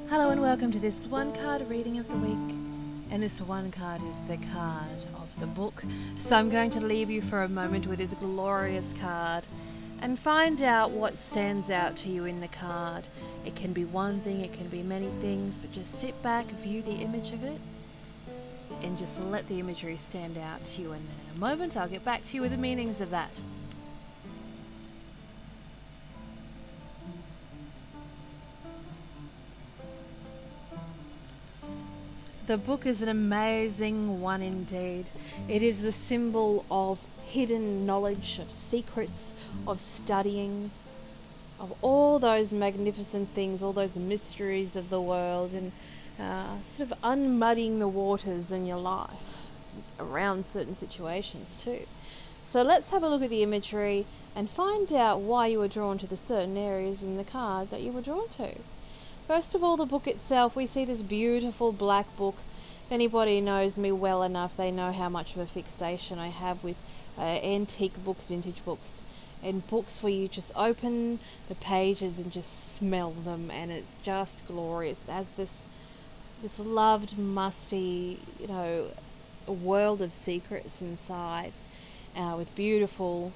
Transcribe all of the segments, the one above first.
Hello and welcome to this one card reading of the week. And this one card is the card of the book. So I'm going to leave you for a moment with this glorious card and find out what stands out to you in the card. It can be one thing, it can be many things, but just sit back, view the image of it, and just let the imagery stand out to you. And then in a moment I'll get back to you with the meanings of that. The book is an amazing one indeed. It is the symbol of hidden knowledge, of secrets, of studying, of all those magnificent things, all those mysteries of the world, and sort of unmuddying the waters in your life around certain situations too. So let's have a look at the imagery and find out why you were drawn to the certain areas in the card that you were drawn to. First of all, the book itself, we see this beautiful black book. If anybody knows me well enough, they know how much of a fixation I have with antique books, vintage books, and books where you just open the pages and just smell them, and it's just glorious. It has this loved, musty, world of secrets inside, with beautiful,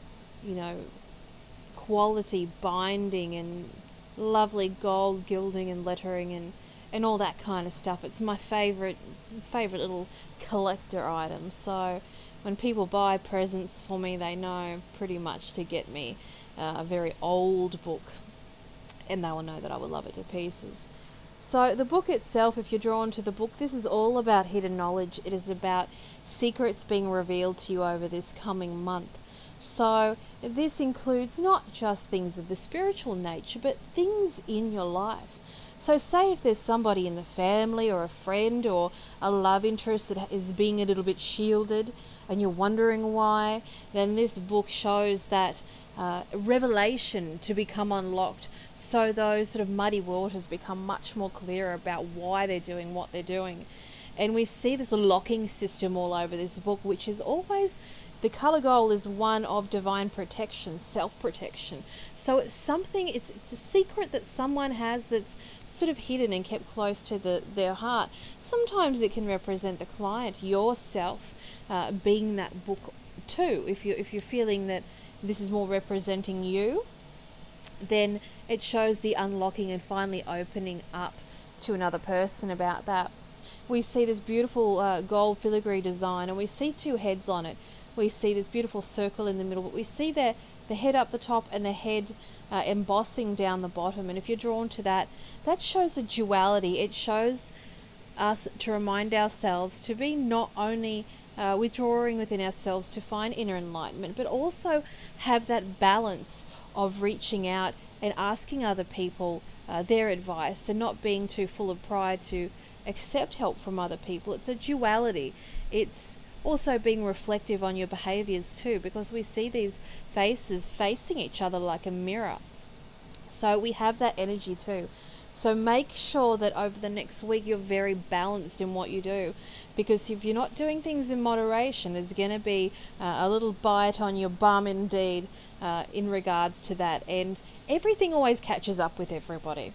quality binding and lovely gold gilding and lettering and all that kind of stuff. It's my favorite little collector item. So when people buy presents for me, they know pretty much to get me a very old book, and they will know that I will love it to pieces. So the book itself, if you're drawn to the book, this is all about hidden knowledge. It is about secrets being revealed to you over this coming month. So this includes not just things of the spiritual nature, but things in your life. So say if there's somebody in the family or a friend or a love interest that is being a little bit shielded and you're wondering why, then this book shows that revelation to become unlocked, so those sort of muddy waters become much more clear about why they're doing what they're doing. And we see this locking system all over this book, which is always, the color gold is one of divine protection, self-protection. So it's something, it's a secret that someone has that's sort of hidden and kept close to their heart. Sometimes it can represent the client, yourself, being that book too. If you're feeling that this is more representing you, then it shows the unlocking and finally opening up to another person about that. We see this beautiful gold filigree design, and we see two heads on it. We see this beautiful circle in the middle, but we see the head up the top and the head embossing down the bottom. And if you're drawn to that, that shows a duality. It shows us to remind ourselves to be not only withdrawing within ourselves to find inner enlightenment, but also have that balance of reaching out and asking other people their advice, and not being too full of pride to accept help from other people. It's a duality. It's also being reflective on your behaviors too, because we see these faces facing each other like a mirror. So we have that energy too. So make sure that over the next week you're very balanced in what you do, because if you're not doing things in moderation, there's going to be a little bite on your bum indeed, in regards to that. And everything always catches up with everybody.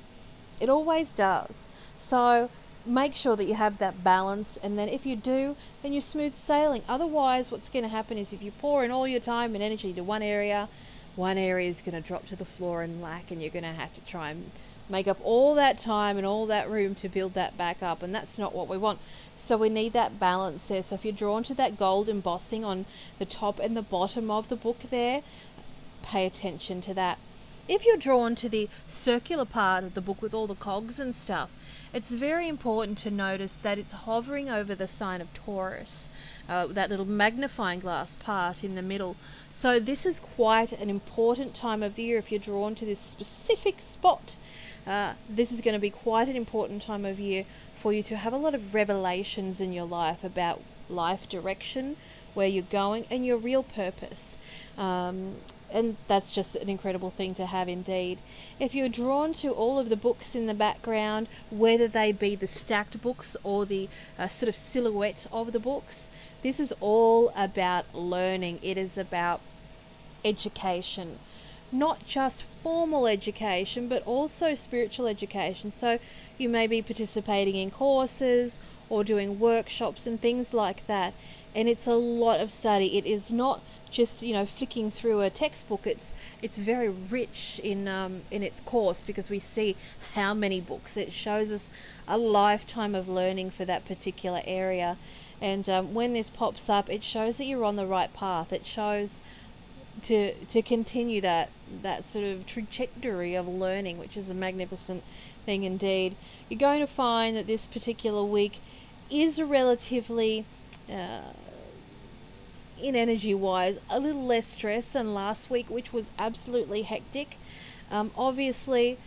It always does. So make sure that you have that balance, and then if you do, then you're smooth sailing. Otherwise, what's going to happen is if you pour in all your time and energy to one area is going to drop to the floor and lack, and you're going to have to try and make up all that time and all that room to build that back up, and that's not what we want. So we need that balance there. So if you're drawn to that gold embossing on the top and the bottom of the book there, pay attention to that. If you're drawn to the circular part of the book with all the cogs and stuff, it's very important to notice that it's hovering over the sign of Taurus, that little magnifying glass part in the middle. So this is quite an important time of year. If you're drawn to this specific spot, this is going to be quite an important time of year for you to have a lot of revelations in your life about life direction, where you're going, and your real purpose. And that's just an incredible thing to have indeed. If you're drawn to all of the books in the background, whether they be the stacked books or the sort of silhouette of the books, this is all about learning. It is about education. not just formal education, but also spiritual education. So you may be participating in courses or doing workshops and things like that. And it's a lot of study. It is not just, you know, flicking through a textbook. It's very rich in its course, because we see how many books. It shows us a lifetime of learning for that particular area. And when this pops up, it shows that you're on the right path. It shows to continue that sort of trajectory of learning, which is a magnificent thing indeed. You're going to find that this particular week is a relatively in energy wise a little less stress than last week, which was absolutely hectic. Obviously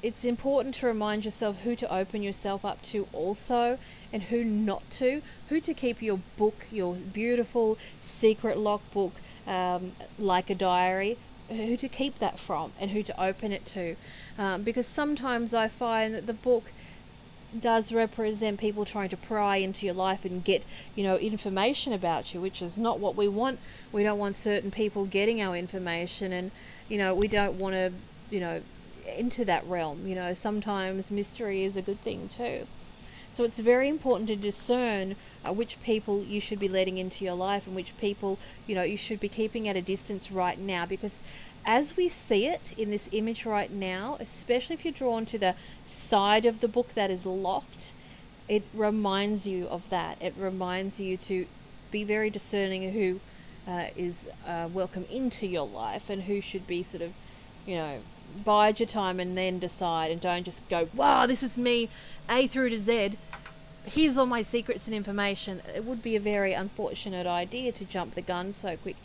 it's important to remind yourself who to open yourself up to also, and who not to, who to keep your book, your beautiful secret logbook, like a diary, who to keep that from and who to open it to, because sometimes I find that the book does represent people trying to pry into your life and get, you know, information about you, which is not what we want. We don't want certain people getting our information, and, you know, we don't want to, you know, enter that realm. You know, sometimes mystery is a good thing too. So it's very important to discern which people you should be letting into your life and which people, you know, you should be keeping at a distance right now, because as we see it in this image right now, especially if you're drawn to the side of the book that is locked, it reminds you of that. It reminds you to be very discerning of who is welcome into your life and who should be sort of, you know, bide your time and then decide, and don't just go, wow, this is me, A through to Z. Here's all my secrets and information. It would be a very unfortunate idea to jump the gun so quick.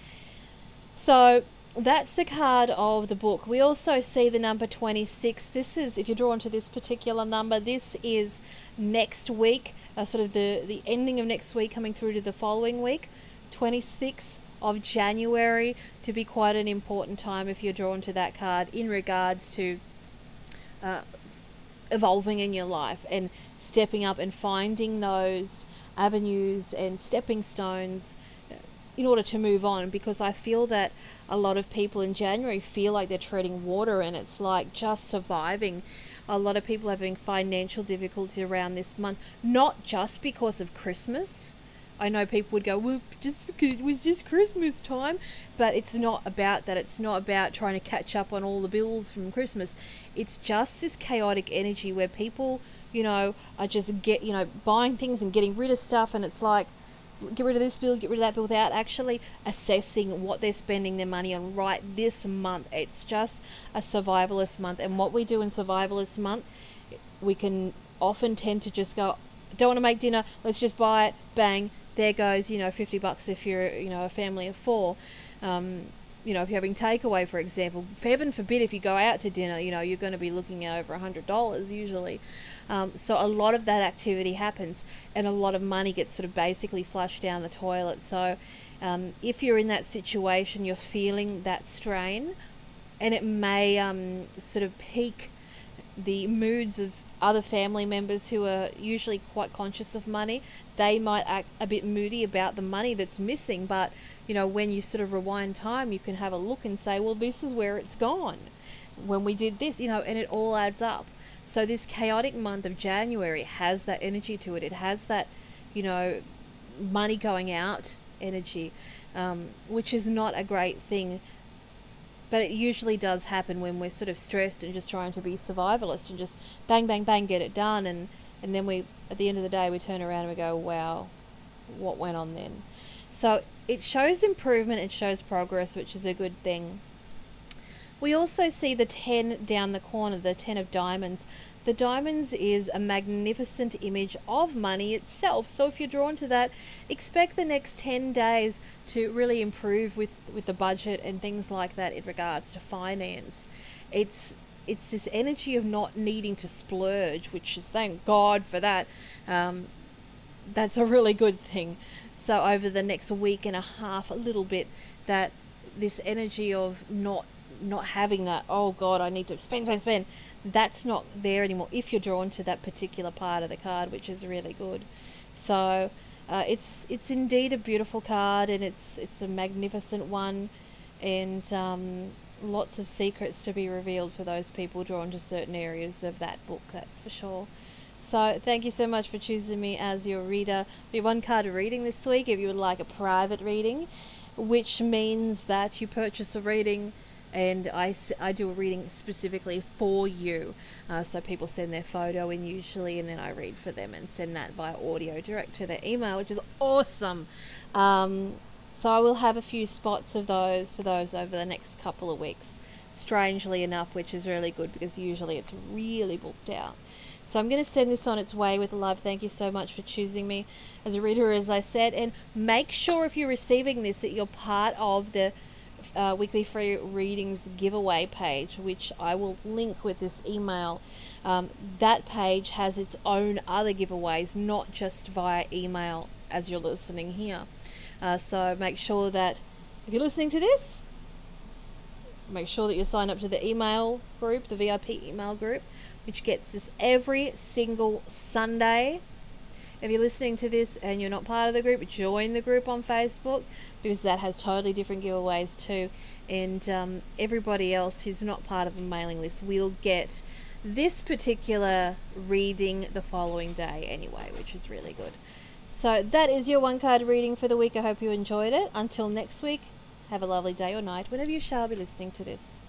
So that's the card of the book. We also see the number 26. This is, if you're drawn to this particular number, this is next week, sort of the ending of next week coming through to the following week. 26 of January to be quite an important time if you're drawn to that card in regards to evolving in your life and stepping up and finding those avenues and stepping stones in order to move on, because I feel that a lot of people in January feel like they're treading water and it's like just surviving. A lot of people are having financial difficulty around this month, not just because of Christmas. I know people would go, well, just because it was just Christmas time, but it's not about that. It's not about trying to catch up on all the bills from Christmas. It's just this chaotic energy where people, you know, are just buying things and getting rid of stuff, and it's like, get rid of this bill, get rid of that bill, without actually assessing what they're spending their money on right this month. It's just a survivalist month, and what we do in survivalist month, we can often tend to just go, don't want to make dinner, let's just buy it, bang, there goes, you know, $50 if you're, you know, a family of four. You know, if you're having takeaway, for example, heaven forbid if you go out to dinner, you know, you're going to be looking at over $100 usually. So a lot of that activity happens, and a lot of money gets sort of basically flushed down the toilet. So if you're in that situation, you're feeling that strain, and it may sort of pique the moods of other family members who are usually quite conscious of money. They might act a bit moody about the money that's missing, but, you know, when you sort of rewind time, you can have a look and say, well, this is where it's gone when we did this, you know, and it all adds up. So this chaotic month of January has that energy to it. It has that, you know, money going out energy, which is not a great thing. But it usually does happen when we're sort of stressed and just trying to be survivalist and just bang, bang, bang, get it done. And then we, at the end of the day, we turn around and we go, wow, what went on then? So it shows improvement, it shows progress, which is a good thing. We also see the 10 down the corner, the 10 of diamonds. The diamonds is a magnificent image of money itself. So if you're drawn to that, expect the next 10 days to really improve with the budget and things like that in regards to finance. It's this energy of not needing to splurge, which is, thank God for that. That's a really good thing. So over the next week and a half, a little bit, that this energy of not having that, oh God, I need to spend, that's not there anymore if you're drawn to that particular part of the card, which is really good. So it's indeed a beautiful card, and it's a magnificent one, and lots of secrets to be revealed for those people drawn to certain areas of that book, that's for sure. So thank you so much for choosing me as your reader. We have one card reading this week if you would like a private reading, which means that you purchase a reading and I do a reading specifically for you. So people send their photo in usually, and then I read for them and send that via audio direct to their email, which is awesome. So I will have a few spots of those for those over the next couple of weeks, strangely enough, which is really good because usually it's really booked out. So I'm going to send this on its way with love. Thank you so much for choosing me as a reader, as I said. And make sure if you're receiving this that you're part of the weekly free readings giveaway page, which I will link with this email. That page has its own other giveaways, not just via email as you're listening here. So make sure that if you're listening to this, make sure that you sign up to the email group, the VIP email group, which gets this every single Sunday. If you're listening to this and you're not part of the group, join the group on Facebook, because that has totally different giveaways too. And everybody else who's not part of the mailing list will get this particular reading the following day anyway, which is really good. So that is your one card reading for the week. I hope you enjoyed it. Until next week, have a lovely day or night whenever you shall be listening to this.